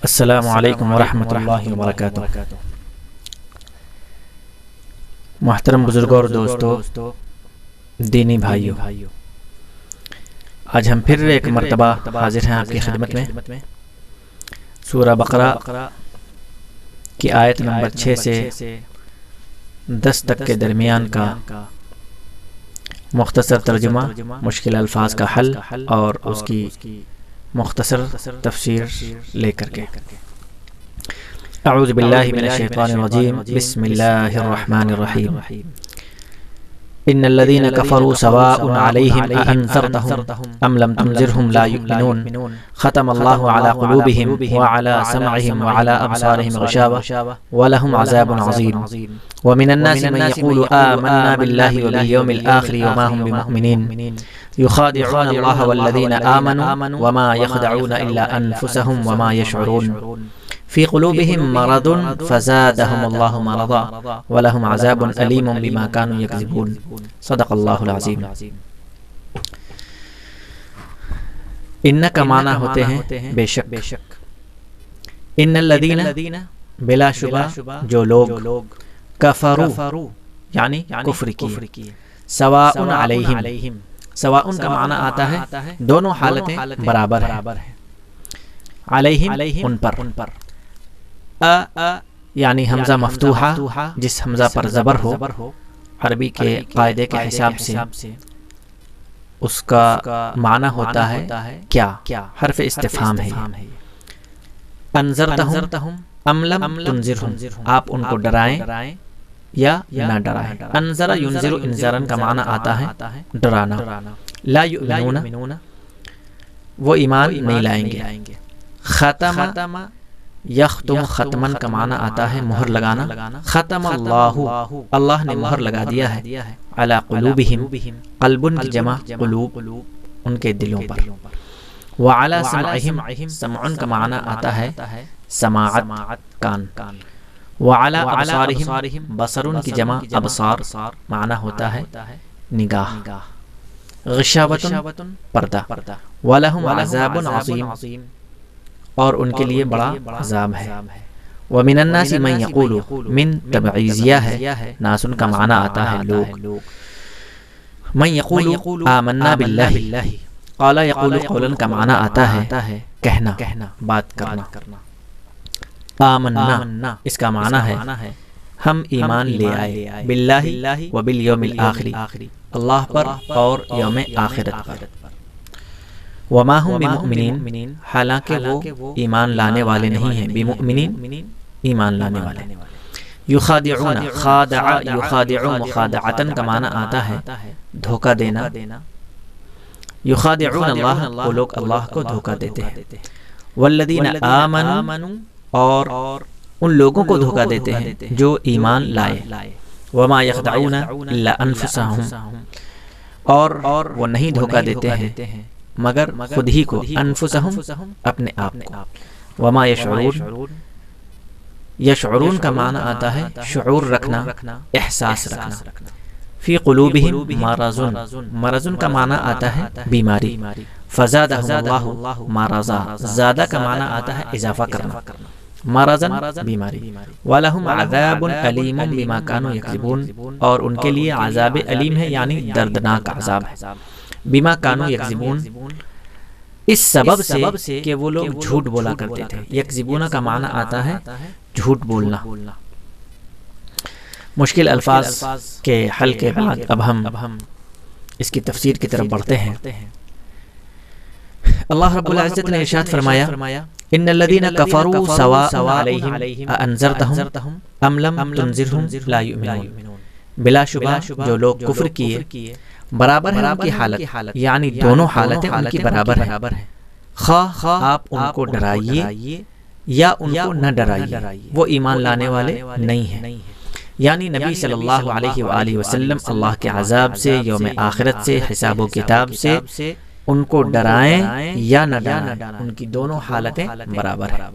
السلام علیکم ورحمۃ اللہ وبرکاتہ۔ محترم بزرگوں اور دوستو، دینی بھائیو، آج ہم پھر ایک مرتبہ حاضر ہیں آپ کی خدمت میں سورہ بقرہ کی آیت نمبر 6 سے 10 تک کے درمیان کا مختصر ترجمہ، مشکل الفاظ کا حل اور اس کی مختصر تفسیر لے کر کے۔ اعوذ باللہ من الشیطان الرجیم، بسم اللہ الرحمن الرحیم۔ ان الذين كفروا سواء عليهم أأنذرتهم أم لم تنذرهم لا يؤمنون ختم الله على قلوبهم وعلى سمعهم وعلى أبصارهم غشاوة ولهم عذاب عظيم ومن الناس من يقول آمنا بالله وباليوم الآخر وما هم بمؤمنين يخادعون الله والذين آمنوا وما يخدعون إلا أنفسهم وما يشعرون في قلوبهم مرض فزادهم الله مرضا ولهم عذاب أليم بما كانوا يكذبون صدق الله العظيم۔ ان کا معنی ہوتے ہیں بے شک، ان الذین بلا شبہ جو لوگ، کفروا یعنی کفر کیے، سواء علیہم، سواء کا معنی آتا ہے دونوں حالتیں برابر ہیں، علیہم ان پر، یعنی حمزہ مفتوحہ جس حمزہ پر زبر ہو، عربی کے قاعدے کے حساب سے اس کا معنی ہوتا ہے کیا، حرف استفہام ہے۔ انذرتہم ام لم تنذرہم، آپ ان کو ڈرائیں یا نہ ڈرائیں۔ انذر ینذر انذارن کا معنی آتا ہے ڈرانا۔ لا یؤمنون، وہ ایمان نہیں لائیں گے۔ ختم یختم، ختمن کا معنی آتا ہے مہر لگانا۔ ختم اللہ، اللہ نے مہر لگا دیا ہے، علی قلوبہم، قلبن کی جمع قلوب، ان کے دلوں پر۔ وعلی سمعہم، سمعن کا معنی آتا ہے سماعت، کان۔ وعلی ابصارہم، بصرن کی جمع ابصار، معنی ہوتا ہے نگاہ۔ غشاوۃ، پردہ۔ ولہم عذاب عظیم، اور ان کے لیے بڑا عذاب ہے۔ ومن الناس من یقول، من تبعیضیہ ہے، ناس کا معنی آتا ہے لوگ۔ من یقول آمنا باللہ، قال یقول قولا کا معنی آتا ہے کہنا، بات کرنا۔ آمنا اس کا معنی ہے ہم ایمان لے آئے، باللہ و بالیوم الآخر، اللہ پر اور یوم آخرت پر۔ وما هم بمؤمنین، حالانکہ وہ ایمان لانے والے نہیں ہیں، بمؤمنین ایمان لانے والے۔ یخادعون، خادع یخادع مخادعتن کا معنی آتا ہے دھوکہ دینا۔ یخادعون اللہ، وہ لوگ اللہ کو دھوکہ دیتے ہیں۔ والذین آمنوا، اور ان لوگوں کو دھوکہ دیتے ہیں جو ایمان لائے۔ وما یخدعون الا انفسهم، اور وہ نہیں دھوکہ دیتے ہیں مگر خود ہی کو، انفسہم اپنے آپ کو۔ وما یشعرون، یشعرون کا معنی آتا ہے شعور رکھنا، احساس رکھنا۔ فی قلوبہم مرض، مرض کا معنی آتا ہے بیماری۔ فزادہم اللہ مرضا، زادہ کا معنی آتا ہے اضافہ کرنا، مرضاً بیماری۔ وَلَهُمْ عَذَابٌ عَلِيمٌ بِمَا كَانُوا يَكْذِبُونَ، اور ان کے لیے عذاب علیم ہے، یعنی دردناک عذاب ہے۔ بما کانوا یکذبون، اس سبب سے کہ وہ لوگ جھوٹ بولا کرتے تھے۔ یکذبون کا معنی آتا ہے جھوٹ بولنا۔ مشکل الفاظ کے حل کے بعد اب ہم اس کی تفسیر کی طرف بڑھتے ہیں۔ اللہ رب العزت نے ارشاد فرمایا، ان الذین کفروا سواء علیہم اانذرتہم ام لم تنذرہم لا یؤمنون، بلا شبہ جو لوگ کفر کیے برابر ہے ان کی حالت، یعنی دونوں حالتیں ان کی برابر ہیں۔ خواہ آپ ان کو ڈرائیے یا ان کو نہ ڈرائیے، وہ ایمان لانے والے نہیں ہیں۔ یعنی نبی صلی اللہ علیہ وآلہ وسلم اللہ کے عذاب سے، یوم آخرت سے، حساب و کتاب سے ان کو ڈرائیں یا نہ ڈرائیں، ان کی دونوں حالتیں برابر ہیں۔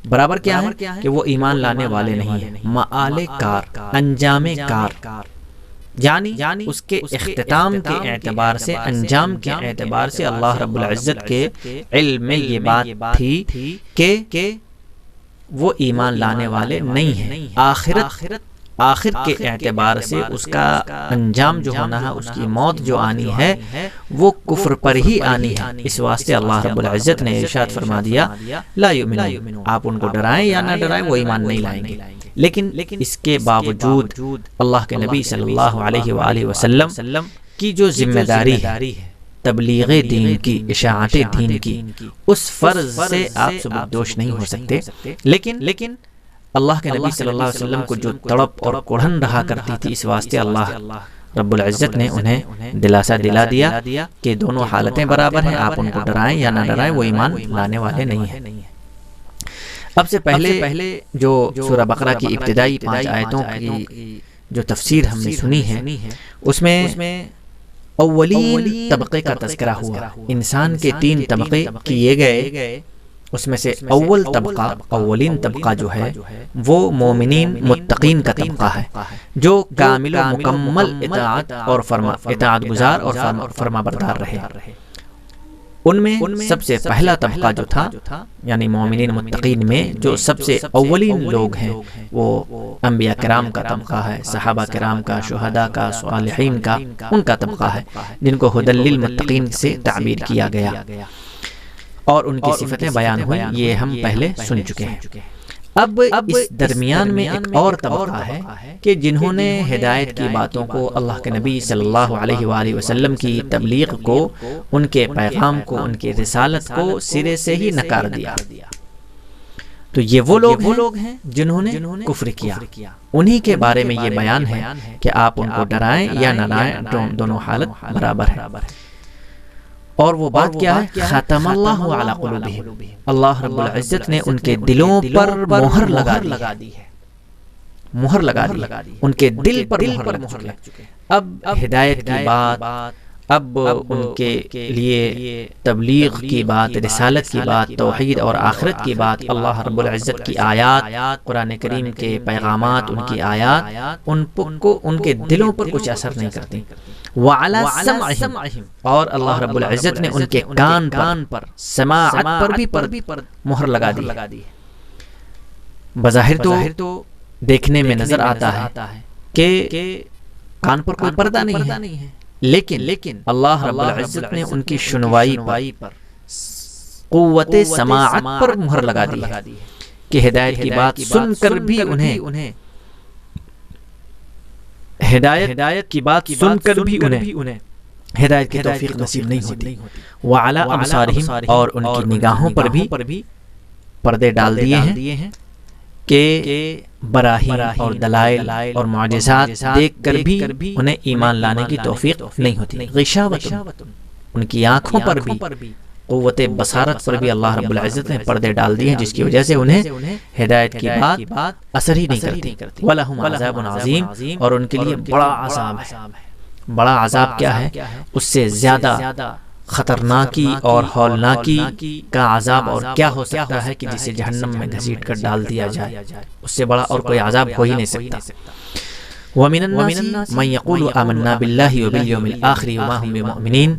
برابر کیا ہے کہ وہ ایمان لانے والے نہیں ہیں، مآل کار، انجام کار، یعنی اس کے اختتام کے اعتبار سے، انجام کے اعتبار سے اللہ رب العزت کے علم میں یہ بات تھی کہ وہ ایمان لانے والے نہیں ہیں۔ آخر کے اعتبار سے اس کا انجام جو ہونا ہے، اس کی موت جو آنی ہے وہ کفر پر ہی آنی ہے۔ اس واسطے اللہ رب العزت نے ارشاد فرما دیا لا یؤمنون، آپ ان کو ڈرائیں یا نہ ڈرائیں وہ ایمان نہیں لائیں گے۔ لیکن اس کے باوجود اللہ کے نبی صلی اللہ علیہ وآلہ وسلم کی جو ذمہ داری ہے تبلیغ دین کی، اشاعت دین کی، اس فرض سے آپ سبکدوش نہیں ہو سکتے۔ لیکن اللہ کے نبی صلی اللہ علیہ وسلم کو جو تڑپ اور کڑھن رہا کرتی تھی، اس واسطے اللہ رب العزت نے انہیں دلاسا دلا دیا کہ دونوں حالتیں برابر ہیں، آپ ان کو ڈرائیں یا نہ ڈرائیں وہ ایمان لانے والے نہیں ہیں۔ اب سے پہلے جو سورہ بقرہ کی ابتدائی 5 آیتوں کی جو تفسیر ہم نے سنی ہے، اس میں اولین طبقے کا تذکرہ ہوا۔ انسان کے 3 طبقے کیے گئے، اس میں سے اولین طبقہ جو ہے وہ مومنین متقین کا طبقہ ہے، جو کامل و مکمل اطاعت گزار اور فرما بردار رہے۔ ان میں سب سے پہلا طبقہ جو تھا، یعنی مومنین متقین میں جو سب سے اولین لوگ ہیں، وہ انبیاء کرام کا طبقہ ہے، صحابہ کرام کا، شہداء کا، صالحین کا، ان کا طبقہ ہے جن کو ھدی للمتقین سے تعبیر کیا گیا اور ان کی صفتیں بیان ہوئی، یہ ہم پہلے سن چکے ہیں۔ اب اس درمیان میں ایک اور طبقہ ہے کہ جنہوں نے ہدایت کی باتوں کو، اللہ کے نبی صلی اللہ علیہ وآلہ وسلم کی تبلیغ کو، ان کے پیغام کو، ان کی رسالت کو سرے سے ہی نکار دیا۔ تو یہ وہ لوگ ہیں جنہوں نے کفر کیا، انہی کے بارے میں یہ بیان ہے کہ آپ ان کو ڈرائیں یا نہ ڈرائیں، دونوں حالت برابر ہے۔ اور وہ بات کیا ہے؟ ختم اللہ علی قلوبہم، اللہ رب العزت نے ان کے دلوں پر مہر لگا دی ہے، مہر لگا دی، ان کے دل پر مہر لگ چکے۔ اب ہدایت کی بات، اب ان کے لیے تبلیغ کی بات، رسالت کی بات، توحید اور آخرت کی بات، اللہ رب العزت کی آیات، قرآن کریم کے پیغامات، ان کی آیات ان کے دلوں پر کچھ اثر نہیں کرتی۔ وعلی سمعہم، اور اللہ رب العزت نے ان کے کان پر، سماعت پر بھی مہر لگا دی۔ بظاہر تو دیکھنے میں نظر آتا ہے کہ کان پر کوئی پردہ نہیں ہے، لیکن اللہ رب العزت نے ان کی سنوائی پر، قوت سماعت پر مہر لگا دی کہ ہدایت کی بات سن کر بھی انہیں ہدایت کی بات سن کر بھی انہیں ہدایت کی توفیق نصیب نہیں ہوتی۔ وعلی ابصارہم، اور ان کی نگاہوں پر بھی پردے ڈال دیے ہیں کہ براہین اور دلائل اور معجزات دیکھ کر بھی انہیں ایمان لانے کی توفیق نہیں ہوتی۔ غشاوۃ، ان کی آنکھوں پر بھی، قوت بصارت پر بھی اللہ رب العزت نے پردے ڈال دیے ہیں، جس کی وجہ سے انہیں ہدایت کی بات اثر ہی نہیں کرتی۔ وَلَهُمْ عَذَابٌ عَظِيمٌ، اور ان کے لیے بڑا عذاب ہے۔ بڑا عذاب کیا ہے؟ اس سے زیادہ خطرناکی اور ہولناکی کا عذاب اور کیا ہو سکتا ہے کہ جسے جہنم میں گھسیٹ کر ڈال دیا جائے، اس سے بڑا اور کوئی عذاب ہو ہی نہیں سکتا۔ وَمِنَ النَّاسِ مَن يَقُولُ آمَنَّا بِاللَّهِ وَبِالْيَوْمِ الْآخِرِ وَمَا هُم بِمُؤْمِنِينَ۔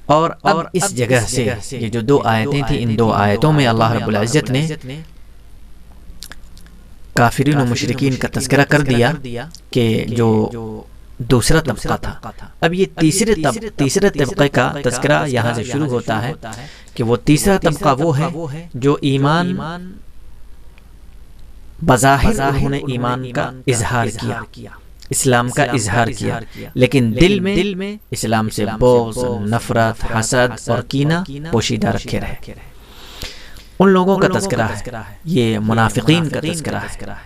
اور اب اس جگہ سے یہ جو 2 آیتیں تھیں، ان 2 آیتوں میں اللہ رب العزت نے کافرین و مشرکین کا تذکرہ کر دیا کہ جو دوسرا طبقہ تھا۔ اب یہ تیسرے طبقے کا تذکرہ یہاں سے شروع ہوتا ہے کہ وہ تیسرا طبقہ وہ ہے جو ایمان، بظاہر انہوں نے ایمان کا اظہار کیا، اسلام کا اظہار کیا، لیکن دل میں اسلام سے بغض، نفرت، حسد اور کینہ پوشیدہ رکھے رہے۔ ان لوگوں کا تذکرہ ہے، یہ منافقین کا تذکرہ ہے۔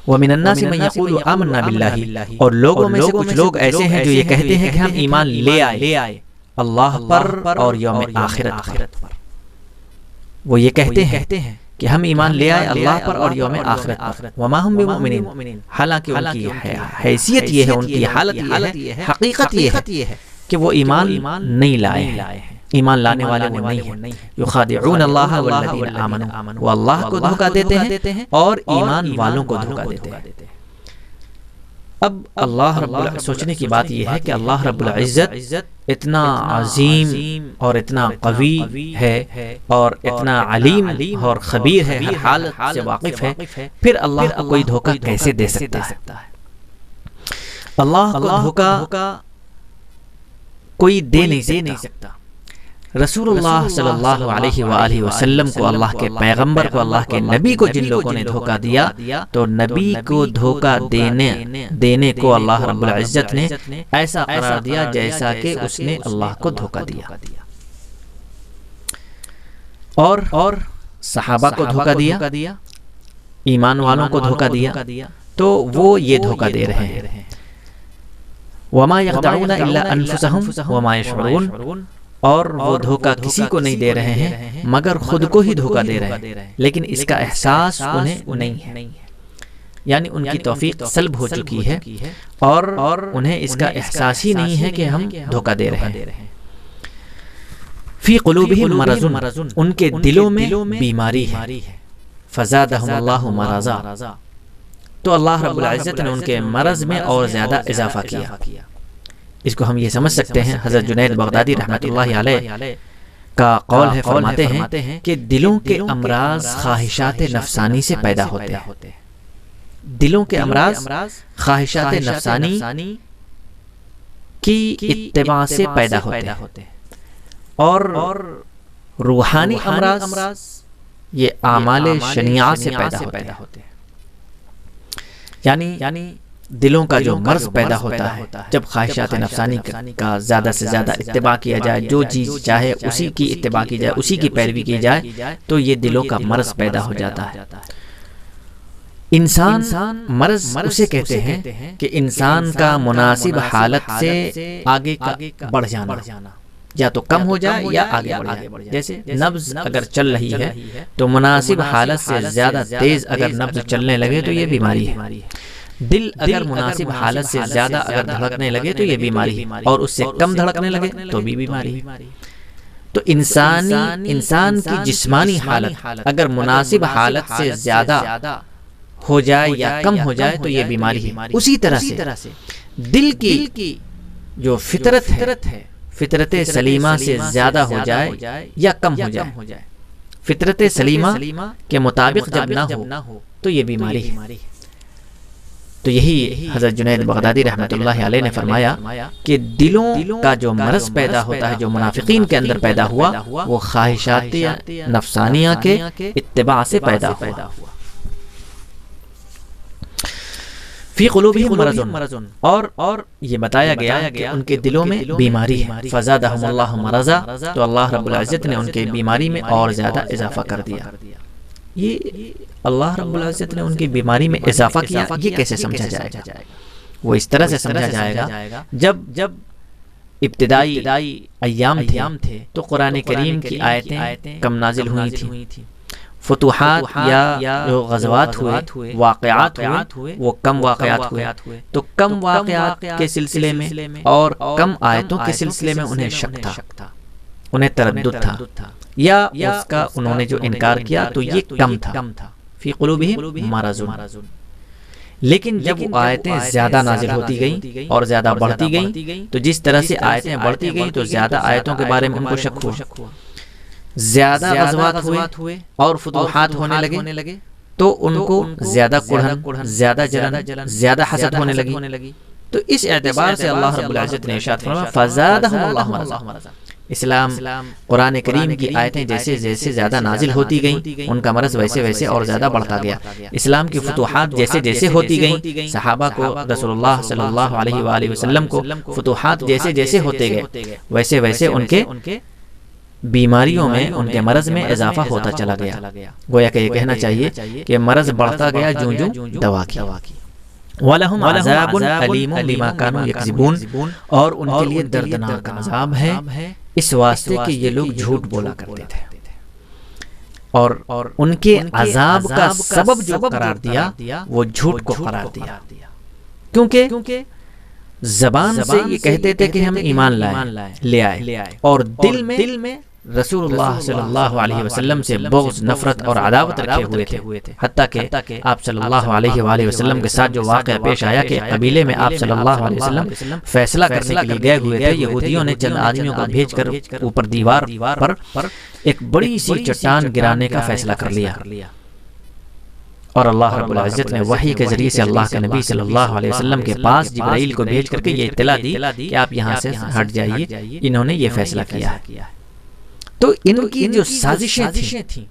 وَمِنَ النَّاسِ مَن يَقُولُ آمَنَّا بِاللَّهِ، اور لوگوں میں سے کچھ لوگ ایسے ہیں جو یہ کہتے ہیں کہ ہم ایمان لے آئے اللہ پر اور یوم آخرت پر۔ وہ یہ کہتے ہیں کہ ہم ایمان لے آئے اللہ پر اور یوم آخرت پر۔ وما ہم بمؤمنین، حالانکہ ان کی حیثیت یہ ہے، ان کی حالت یہ ہے، حقیقت یہ ہے کہ وہ ایمان نہیں لائے ہیں، ایمان لانے والے وہ نہیں ہیں۔ یخادعون اللہ والذین آمنوا، وہ اللہ کو دھوکہ دیتے ہیں اور ایمان والوں کو دھوکہ دیتے ہیں۔ اب اللہ سوچنے کی بات یہ ہے کہ اللہ رب العزت اتنا عظیم اور اتنا قوی ہے اور اتنا علیم اور خبیر ہے، ہر حالت سے واقف ہے، پھر اللہ کو کوئی دھوکہ کیسے دے سکتا ہے؟ اللہ کو دھوکہ کوئی دے نہیں سکتا۔ رسول اللہ صلی اللہ علیہ وآلہ وسلم کو، اللہ کے پیغمبر کو، اللہ کے نبی کو جن لوگوں نے دھوکہ دیا، تو نبی کو دھوکہ دینے کو اللہ رب العزت نے ایسا قرار دیا جیسا کہ اس نے اللہ کو دھوکہ دیا، اور صحابہ کو دھوکہ دیا، ایمان والوں کو دھوکہ دیا، تو وہ یہ دھوکہ دے رہے ہیں۔ وما يخدعون الا انفسهم وما يشعرون، اور وہ دھوکہ کسی کو نہیں دے رہے ہیں مگر خود کو ہی دھوکہ دے رہے ہیں، لیکن اس کا احساس انہیں نہیں ہے، یعنی ان کی توفیق سلب ہو چکی ہے اور انہیں اس کا احساس ہی نہیں ہے کہ ہم دھوکہ دے رہے ہیں۔ فی قلوبہم مرض، ان کے دلوں میں بیماری ہے، فزادہم اللہ مرضا، تو اللہ رب العزت نے ان کے مرض میں اور زیادہ اضافہ کیا۔ اس کو ہم یہ سمجھ سکتے ہیں، حضرت جنید بغدادی رحمۃ اللہ علیہ کا قول ہے، فرماتے ہیں کہ دلوں کے امراض خواہشات نفسانی سے پیدا ہوتے ہیں، دلوں کے امراض خواہشات نفسانی کی اتباع سے پیدا ہوتے ہیں، اور روحانی امراض یہ اعمال شنیعہ سے پیدا ہوتے ہیں۔ یعنی دلوں کا جو مرض پیدا ہوتا ہے جب خواہشات نفسانی کا زیادہ سے زیادہ اتباع کیا جائے، جو چیز چاہے اسی کی اتباع کی جائے، اسی کی پیروی کی جائے، تو یہ دلوں کا مرض پیدا ہو جاتا ہے۔ انسان مرض اسے کہتے ہیں کہ انسان کا مناسب حالت سے آگے کا بڑھ جانا، یا تو کم ہو جائے یا آگے بڑھ جائے۔ جیسے نبض اگر چل رہی ہے تو مناسب حالت سے زیادہ تیز اگر نبض چلنے لگے تو یہ بیماری ہے۔ دل اگر مناسب حالت سے زیادہ اگر دھڑکنے لگے تو یہ بیماری ہے، اور اس سے کم دھڑکنے لگے تو بھی بیماری ہے۔ تو انسان کی جسمانی حالت اگر مناسب حالت سے زیادہ ہو جائے یا کم ہو جائے تو یہ بیماری ہے۔ اسی طرح سے دل کی جو فطرت ہے، فطرت سلیمہ سے زیادہ ہو جائے یا کم ہو جائے، فطرت سلیمہ کے مطابق جب نہ ہو تو یہ بیماری ہے۔ تو یہی حضرت جنید بغدادی رحمۃ اللہ علیہ نے فرمایا کہ دلوں کا جو مرض پیدا ہوتا ہے، جو منافقین کے اندر پیدا ہوا، وہ خواہشات نفسانیہ کے اتباع سے پیدا ہوا۔ فی قلوبہم مرض، اور یہ بتایا گیا کہ ان کے دلوں میں بیماری ہے، فزادہم اللہ مرضا، تو اللہ رب العزت نے ان کے بیماری میں اور زیادہ اضافہ کر دیا۔ یہ اللہ رب العزت نے ان کی بیماری میں اضافہ کیا، یہ کیسے سمجھا جائے گا؟ وہ اس طرح سے سمجھا جائے گا، جب ابتدائی ایام تھے تو قرآن کریم کی آیتیں کم نازل ہوئی تھیں، فتوحات یا جو غزوات ہوئے، واقعات ہوئے، وہ کم واقعات ہوئے، تو کم واقعات کے سلسلے میں اور کم آیتوں کے سلسلے میں انہیں شک تھا، انہیں تردد تھا، یا اس کا انہوں نے جو انکار کیا تو یہ کم تھا۔ فی قلوبہم مرض، لیکن جب وہ آیتیں زیادہ نازل ہوتی گئیں اور زیادہ بڑھتی گئیں، تو جس طرح سے آیتیں بڑھتی گئیں تو زیادہ آیتوں کے بارے میں ان کو شک ہوا، زیادہ غزوات ہوئے اور فتوحات ہونے لگے، تو ان کو زیادہ قڑھن، زیادہ جلن، زیادہ حسد ہونے لگی۔ تو اس اعتبار سے اللہ رب العزت نے ارشاد فرمایا فزادہم اللہ مرضا۔ اسلام قرآن کریم کی آیتیں جیسے جیسے زیادہ نازل ہوتی گئیں، ان کا مرض ویسے ویسے اور زیادہ بڑھتا گیا۔ اسلام کی فتوحات جیسے جیسے ہوتی گئیں، صحابہ کو، رسول اللہ صلی اللہ علیہ وآلہ وسلم کو فتوحات جیسے جیسے ہوتے گئے، ویسے ویسے ان کے بیماریوں میں، ان کے مرض میں اضافہ ہوتا چلا گیا۔ گویا کہ یہ کہنا چاہیے کہ مرض بڑھتا گیا جوں جوں دوا کی۔ وَلَهُمْ عَذَابٌ أَلِيمٌ بِمَا كَانُوا يَكْذِبُونَ، اور ان کے لیے دردناک عذاب ہے اس واسطے کہ یہ لوگ جھوٹ بولا کرتے تھے، اور ان کے عذاب کا سبب جو قرار دیا وہ جھوٹ کو قرار دیا، کیونکہ زبان سے یہ کہتے تھے کہ ہم ایمان لے آئے، اور دل میں رسول اللہ صلی اللہ علیہ وسلم سے بغض، نفرت اور عداوت رکھے ہوئے تھے، حتیٰ کہ آپ صلی اللہ علیہ وآلہ وسلم کے ساتھ جو واقعہ پیش آیا کہ قبیلے میں آپ صلی اللہ علیہ وسلم فیصلہ کرنے کے لیے گئے ہوئے تھے، یہودیوں نے چند آدمیوں کو بھیج کر اوپر دیوار پر ایک بڑی سی چٹان گرانے کا فیصلہ کر لیا، اور اللہ رب العزت نے وحی کے ذریعے سے اللہ کے نبی صلی اللہ علیہ وسلم کے پاس جبرائیل کو بھیج کر کے یہ اطلاع دی کہ آپ یہاں سے ہٹ جائیے، انہوں نے یہ فیصلہ کیا ہے۔ تو ان کی جو سازشیں تھیں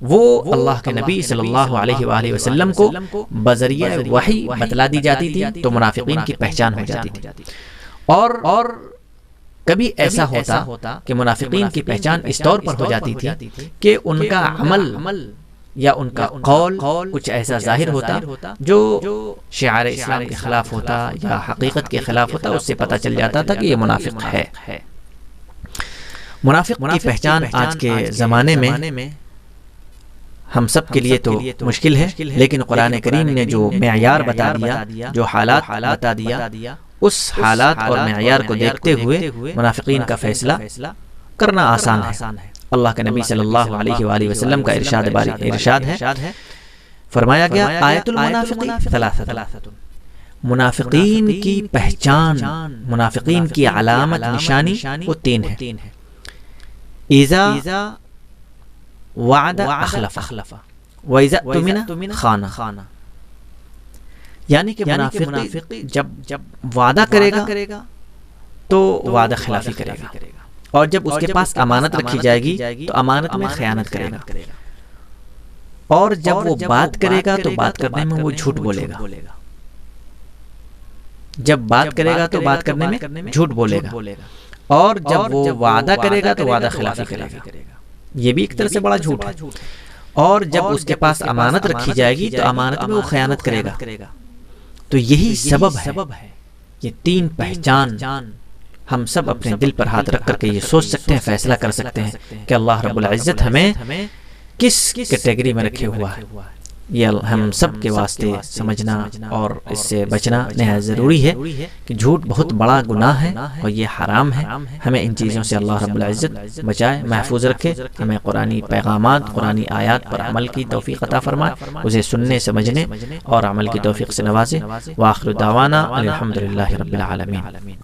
وہ اللہ کے نبی صلی اللہ علیہ وآلہ وسلم کو بذریعہ وحی بتلا دی جاتی تھی، تو منافقین کی پہچان ہو جاتی تھی۔ اور کبھی ایسا ہوتا کہ منافقین کی پہچان اس طور پر ہو جاتی تھی کہ ان کا عمل یا ان کا قول کچھ ایسا ظاہر ہوتا جو شعار اسلام کے خلاف ہوتا یا حقیقت کے خلاف ہوتا، اس سے پتہ چل جاتا تھا کہ یہ منافق ہے۔ منافق کی پہچان آج کے زمانے میں ہم سب کے لیے تو مشکل ہے، لیکن قرآن کریم نے جو معیار بتا دیا، جو حالات بتا دیا، اس حالات اور معیار کو دیکھتے ہوئے منافقین کا فیصلہ کرنا آسان ہے۔ اللہ کے نبی صلی اللہ علیہ وآلہ وسلم کا ارشاد ہے، فرمایا گیا آیت المنافق ثلاثۃ، منافقین کی پہچان، منافقین کی علامت نشانی وہ تین ہے۔ اذا وعد اخلف واذا اؤتمن خان، یعنی کہ منافق جب وعدہ کرے گا تو وعدہ خلافی کرے گا، اور جب اس کے پاس امانت رکھی جائے گی تو امانت میں خیانت کرے گا، اور جب وہ بات کرے گا تو بات کرنے میں وہ جھوٹ بولے گا، جب بات کرے گا تو بات کرنے میں جھوٹ بولے گا، اور جب وہ وعدہ کرے گا تو وعدہ خلافی کرے گا، یہ بھی ایک طرح سے بڑا جھوٹ ہے، اور جب اس کے پاس امانت رکھی جائے گی تو امانت میں وہ خیانت کرے گا۔ تو یہی سبب ہے، یہ تین پہچان ہم سب اپنے دل پر ہاتھ رکھ کر کے یہ سوچ سکتے ہیں، فیصلہ کر سکتے ہیں کہ اللہ رب العزت ہمیں کس کیٹیگری میں رکھے ہوا ہے۔ یہ ہم سب کے واسطے سمجھنا اور اس سے بچنا نہایت ضروری ہے کہ جھوٹ بہت بڑا گناہ ہے اور یہ حرام ہے۔ ہمیں ان چیزوں سے اللہ رب العزت بچائے، محفوظ رکھے، ہمیں قرآنی پیغامات، قرآنی آیات پر عمل کی توفیق عطا فرمائے، اسے سننے، سمجھنے اور عمل کی توفیق سے نوازے۔ وآخر دعوانا الحمدللہ رب العالمین۔